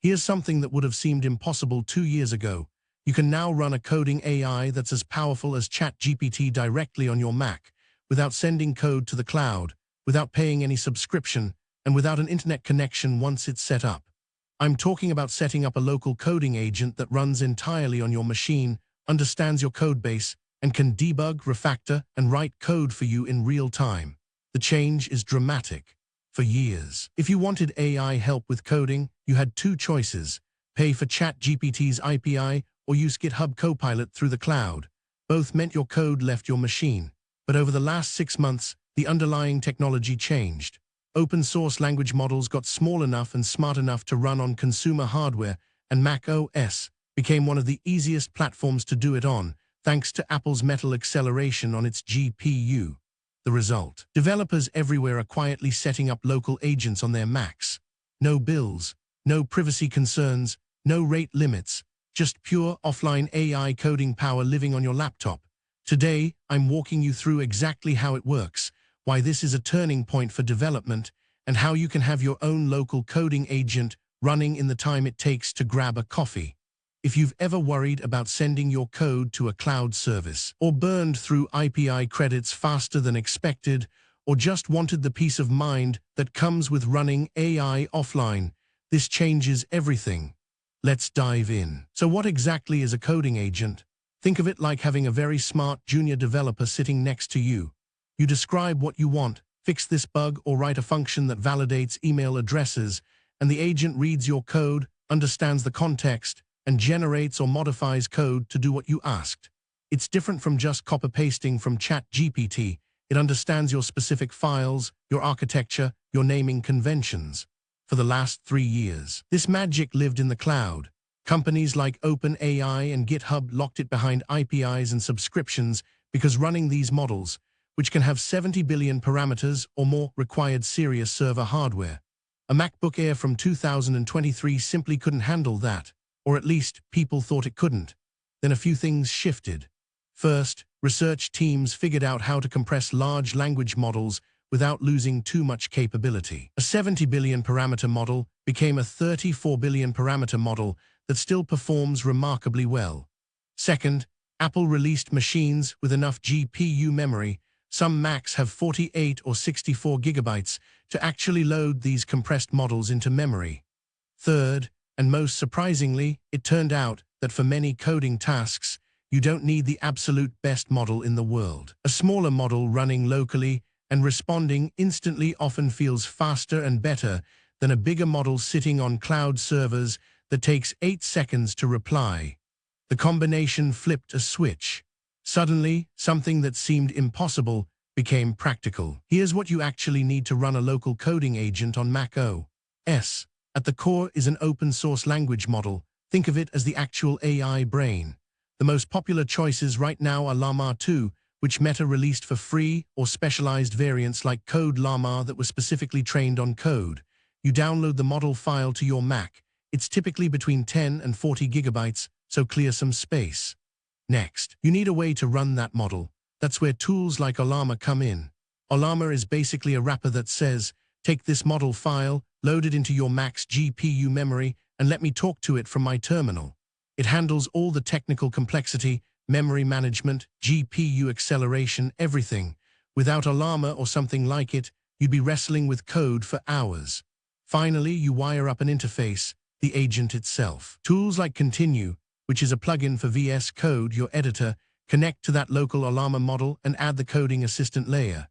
Here's something that would have seemed impossible 2 years ago. You can now run a coding AI that's as powerful as ChatGPT directly on your Mac, without sending code to the cloud, without paying any subscription, and without an internet connection once it's set up. I'm talking about setting up a local coding agent that runs entirely on your machine, understands your codebase, and can debug, refactor, and write code for you in real time. The change is dramatic. For years, if you wanted AI help with coding, you had two choices: pay for ChatGPT's API or use GitHub Copilot through the cloud. Both meant your code left your machine. But over the last 6 months, the underlying technology changed. Open source language models got small enough and smart enough to run on consumer hardware, and Mac OS became one of the easiest platforms to do it on, thanks to Apple's Metal acceleration on its GPU. The result: developers everywhere are quietly setting up local agents on their Macs. No bills, no privacy concerns, no rate limits, just pure offline AI coding power living on your laptop. Today, I'm walking you through exactly how it works, why this is a turning point for development, and how you can have your own local coding agent running in the time it takes to grab a coffee. If you've ever worried about sending your code to a cloud service, or burned through API credits faster than expected, or just wanted the peace of mind that comes with running AI offline, this changes everything. Let's dive in. So what exactly is a coding agent? Think of it like having a very smart junior developer sitting next to you. You describe what you want, fix this bug, or write a function that validates email addresses, and the agent reads your code, understands the context, and generates or modifies code to do what you asked. It's different from just copy-pasting from ChatGPT. It understands your specific files, your architecture, your naming conventions. For the last 3 years, this magic lived in the cloud. Companies like OpenAI and GitHub locked it behind APIs and subscriptions because running these models, which can have 70 billion parameters or more, required serious server hardware. A MacBook Air from 2023 simply couldn't handle that. Or at least, people thought it couldn't. Then a few things shifted. First, research teams figured out how to compress large language models without losing too much capability. A 70 billion parameter model became a 34 billion parameter model that still performs remarkably well. Second, Apple released machines with enough GPU memory. Some Macs have 48 or 64 gigabytes to actually load these compressed models into memory. Third, and most surprisingly, it turned out that for many coding tasks, you don't need the absolute best model in the world. A smaller model running locally and responding instantly often feels faster and better than a bigger model sitting on cloud servers that takes 8 seconds to reply. The combination flipped a switch. Suddenly, something that seemed impossible became practical. Here's what you actually need to run a local coding agent on Mac OS. At the core is an open-source language model. Think of it as the actual AI brain. The most popular choices right now are Llama 2, which Meta released for free, or specialized variants like Code Llama that was specifically trained on code. You download the model file to your Mac. It's typically between 10 and 40 gigabytes, so clear some space. Next, you need a way to run that model. That's where tools like Ollama come in. Ollama is basically a wrapper that says, take this model file, load it into your Mac's GPU memory, and let me talk to it from my terminal. It handles all the technical complexity, memory management, GPU acceleration, everything. Without Ollama or something like it, you'd be wrestling with code for hours. Finally, you wire up an interface, the agent itself. Tools like Continue, which is a plugin for VS Code, your editor, connect to that local Ollama model and add the coding assistant layer.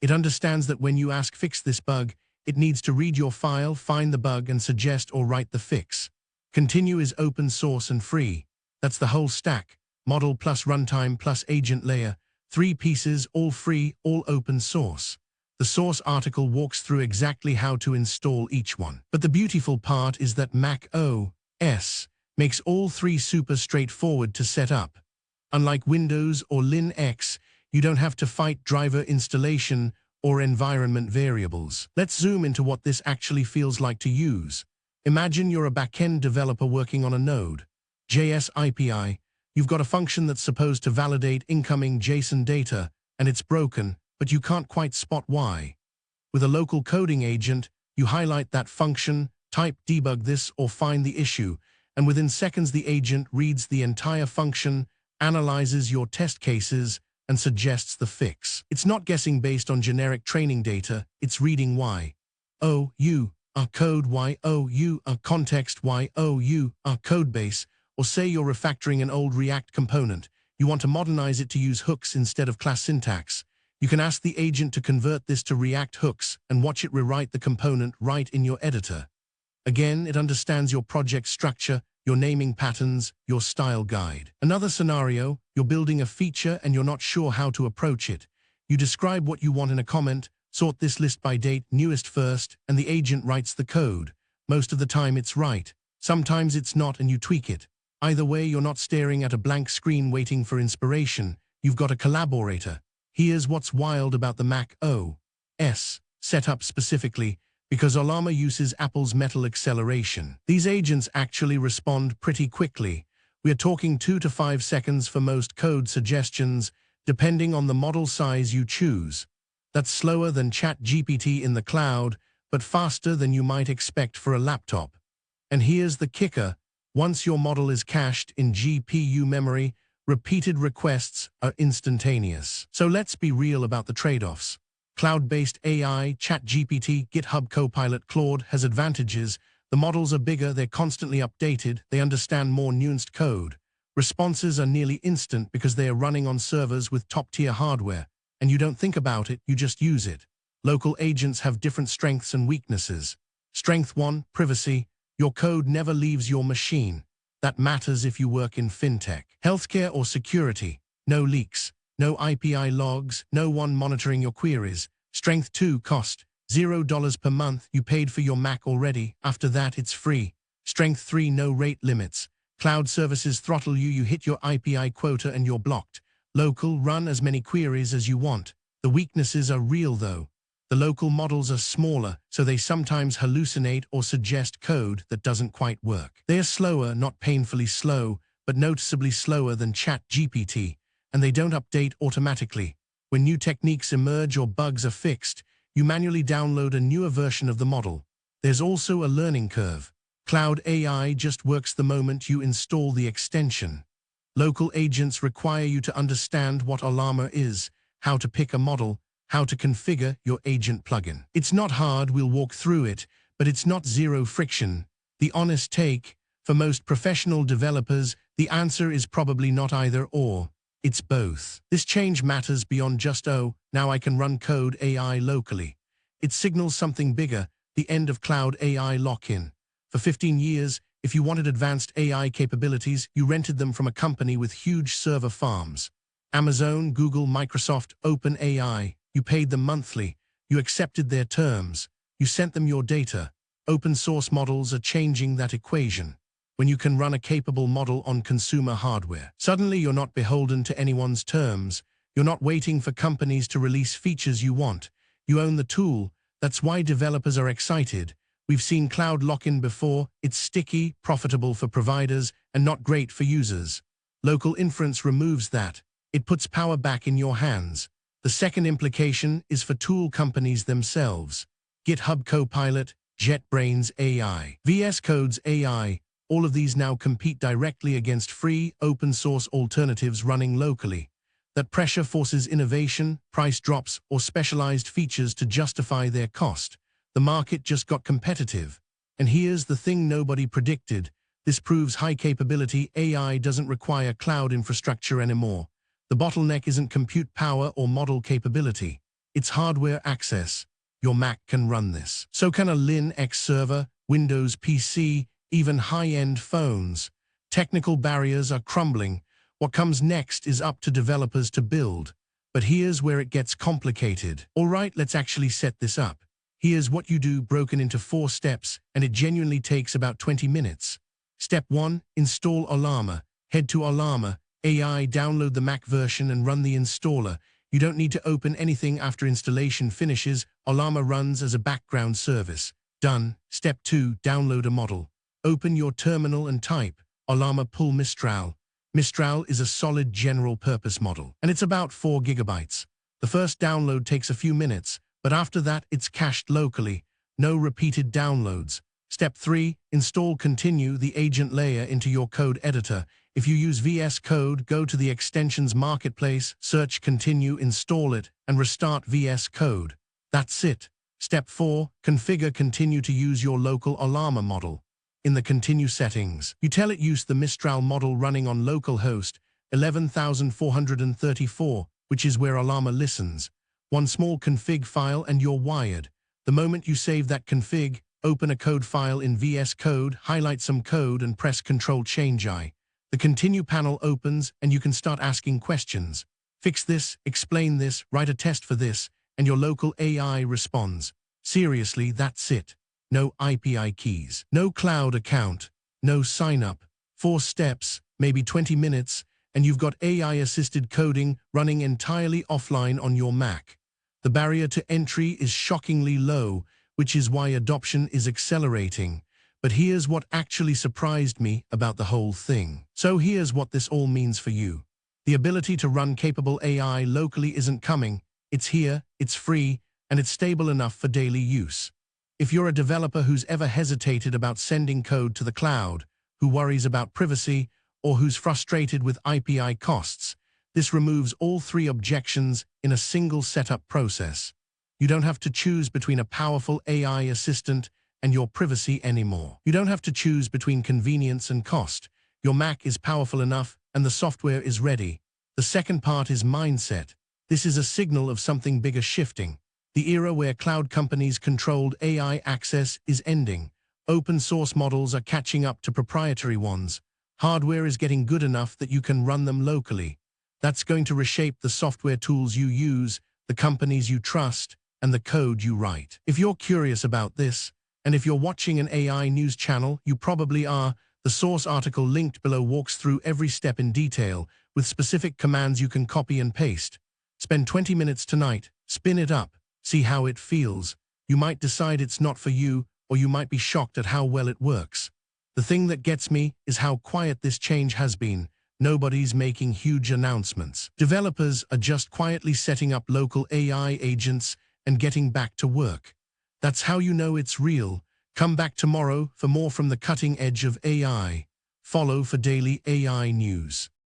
It understands that when you ask fix this bug, it needs to read your file, find the bug, and suggest or write the fix. Continue is open source and free. That's the whole stack. Model plus runtime plus agent layer. 3 pieces, all free, all open source. The source article walks through exactly how to install each one. But the beautiful part is that Mac OS makes all 3 super straightforward to set up. Unlike Windows or Linux, you don't have to fight driver installation or environment variables. Let's zoom into what this actually feels like to use. Imagine you're a backend developer working on a Node.js API. You've got a function that's supposed to validate incoming JSON data, and it's broken, but you can't quite spot why. With a local coding agent, you highlight that function, type debug this or find the issue, and within seconds the agent reads the entire function, analyzes your test cases, and suggests the fix. It's not guessing based on generic training data, it's reading why. Code context code base, or say you're refactoring an old React component. You want to modernize it to use hooks instead of class syntax. You can ask the agent to convert this to React hooks and watch it rewrite the component right in your editor. Again, it understands your project structure, your naming patterns, your style guide. Another scenario, you're building a feature and you're not sure how to approach it. You describe what you want in a comment, sort this list by date, newest first, and the agent writes the code. Most of the time it's right. Sometimes it's not and you tweak it. Either way, you're not staring at a blank screen waiting for inspiration. You've got a collaborator. Here's what's wild about the Mac OS setup specifically, because Ollama uses Apple's Metal acceleration. These agents actually respond pretty quickly. We are talking 2 to 5 seconds for most code suggestions, depending on the model size you choose. That's slower than ChatGPT in the cloud, but faster than you might expect for a laptop. And here's the kicker. Once your model is cached in GPU memory, repeated requests are instantaneous. So let's be real about the trade-offs. Cloud-based AI, ChatGPT, GitHub Copilot, Claude has advantages. The models are bigger, they're constantly updated, they understand more nuanced code. Responses are nearly instant because they are running on servers with top-tier hardware. And you don't think about it, you just use it. Local agents have different strengths and weaknesses. Strength 1, privacy. Your code never leaves your machine. That matters if you work in fintech. Healthcare or security. No leaks, no API logs, no one monitoring your queries. Strength 2, cost. $0 per month, you paid for your Mac already. After that, it's free. Strength 3, no rate limits. Cloud services throttle you, you hit your API quota and you're blocked. Local, run as many queries as you want. The weaknesses are real though. The local models are smaller, so they sometimes hallucinate or suggest code that doesn't quite work. They are slower, not painfully slow, but noticeably slower than ChatGPT, and they don't update automatically. When new techniques emerge or bugs are fixed, you manually download a newer version of the model. There's also a learning curve. Cloud AI just works the moment you install the extension. Local agents require you to understand what Ollama is, how to pick a model, how to configure your agent plugin. It's not hard, we'll walk through it, but it's not zero friction. The honest take, for most professional developers, the answer is probably not either or. It's both. This change matters beyond just, oh, now I can run code AI locally. It signals something bigger, the end of cloud AI lock-in. For 15 years, if you wanted advanced AI capabilities, you rented them from a company with huge server farms. Amazon, Google, Microsoft, OpenAI. You paid them monthly. You accepted their terms. You sent them your data. Open source models are changing that equation. When you can run a capable model on consumer hardware, suddenly you're not beholden to anyone's terms. You're not waiting for companies to release features you want. You own the tool. That's why developers are excited. We've seen cloud lock-in before. It's sticky, profitable for providers, and not great for users. Local inference removes that. It puts power back in your hands. The second implication is for tool companies themselves. GitHub Copilot, JetBrains AI, VS Code's AI, all of these now compete directly against free, open-source alternatives running locally. That pressure forces innovation, price drops, or specialized features to justify their cost. The market just got competitive. And here's the thing nobody predicted. This proves high-capability AI doesn't require cloud infrastructure anymore. The bottleneck isn't compute power or model capability. It's hardware access. Your Mac can run this. So can a Linux server, Windows PC, even high-end phones. Technical barriers are crumbling. What comes next is up to developers to build. But here's where it gets complicated. All right, let's actually set this up. Here's what you do broken into 4 steps, and it genuinely takes about 20 minutes. Step 1, install Ollama. Head to Ollama, AI, download the Mac version and run the installer. You don't need to open anything after installation finishes. Ollama runs as a background service. Done. Step 2, download a model. Open your terminal and type Ollama pull Mistral. Mistral is a solid general-purpose model, and it's about 4 gigabytes. The first download takes a few minutes, but after that, it's cached locally. No repeated downloads. Step 3. Install Continue, the agent layer, into your code editor. If you use VS Code, go to the Extensions Marketplace, search Continue, install it, and restart VS Code. That's it. Step 4. Configure Continue to use your local Alarma model. In the Continue settings, you tell it use the Mistral model running on localhost 11,434, which is where Alarma listens. One small config file and you're wired. The moment you save that config, open a code file in VS Code, highlight some code, and press Ctrl-Change-I. The Continue panel opens, and you can start asking questions. Fix this, explain this, write a test for this, and your local AI responds. Seriously, that's it. No API keys, no cloud account, no sign-up. 4 steps, maybe 20 minutes, and you've got AI-assisted coding running entirely offline on your Mac. The barrier to entry is shockingly low, which is why adoption is accelerating. But here's what actually surprised me about the whole thing. So here's what this all means for you. The ability to run capable AI locally isn't coming. It's here, it's free, and it's stable enough for daily use. If you're a developer who's ever hesitated about sending code to the cloud, who worries about privacy, or who's frustrated with API costs, this removes all 3 objections in a single setup process. You don't have to choose between a powerful AI assistant and your privacy anymore. You don't have to choose between convenience and cost. Your Mac is powerful enough and the software is ready. The second part is mindset. This is a signal of something bigger shifting. The era where cloud companies controlled AI access is ending. Open source models are catching up to proprietary ones. Hardware is getting good enough that you can run them locally. That's going to reshape the software tools you use, the companies you trust, and the code you write. If you're curious about this, and if you're watching an AI news channel, you probably are, the source article linked below walks through every step in detail, with specific commands you can copy and paste. Spend 20 minutes tonight, spin it up, see how it feels. You might decide it's not for you, or you might be shocked at how well it works. The thing that gets me is how quiet this change has been. Nobody's making huge announcements. Developers are just quietly setting up local AI agents and getting back to work. That's how you know it's real. Come back tomorrow for more from the cutting edge of AI. Follow for daily AI news.